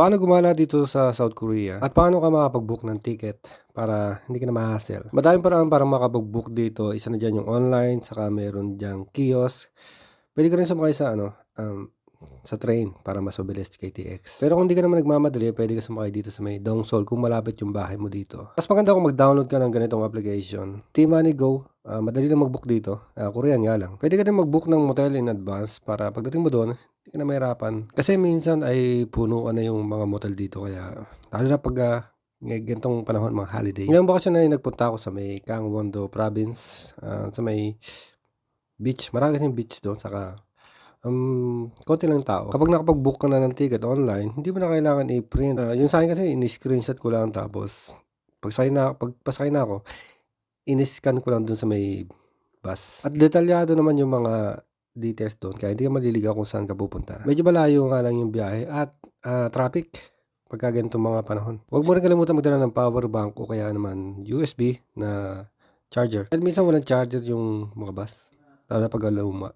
Paano gumala dito sa South Korea at paano ka makapag-book ng ticket para hindi ka na ma-hassle? Madaming paraan para makapag-book dito, isa na diyan yung online, saka meron diyang kiosk. Puwede ka rin sumakay sa sa train para mas mabilis KTX. Pero kung hindi ka naman nagmamadali, puwede ka sumakay dito sa may Dongseol kung malapit yung bahay mo dito. Mas maganda kung mag-download ka ng ganitong application, T-Money Go. Madali lang mag-book dito, Korean nga lang. Puwede ka din mag-book ng motel in advance para pagdating mo do'n, hindi ka na mahirapan. Kasi minsan ay punuan na yung mga motel dito kaya lalo na 'pag, ganitong panahon, mga holiday. Ngayong bakasyon ay nagpunta ako sa may Gangwon-do Province, sa may beach. Marami kasing beach do'n saka konti lang tao. Kapag nakapag-book ka na ng ticket online, hindi mo na kailangan i-print. Yung sa'kin kasi ini-screenshot ko lang tapos pagpasakay na ako, ini-scan ko lang dun sa may bus. At detalyado naman yung mga details dun kaya hindi ka maliligaw kung saan ka pupunta. Medyo malayo nga lang yung biyahe at, traffic pagka ganitong mga panahon. Huwag mo rin kalimutan magdala ng power bank o kaya naman USB na charger. At minsan walang charger yung mga bus, lalo na 'pag luma.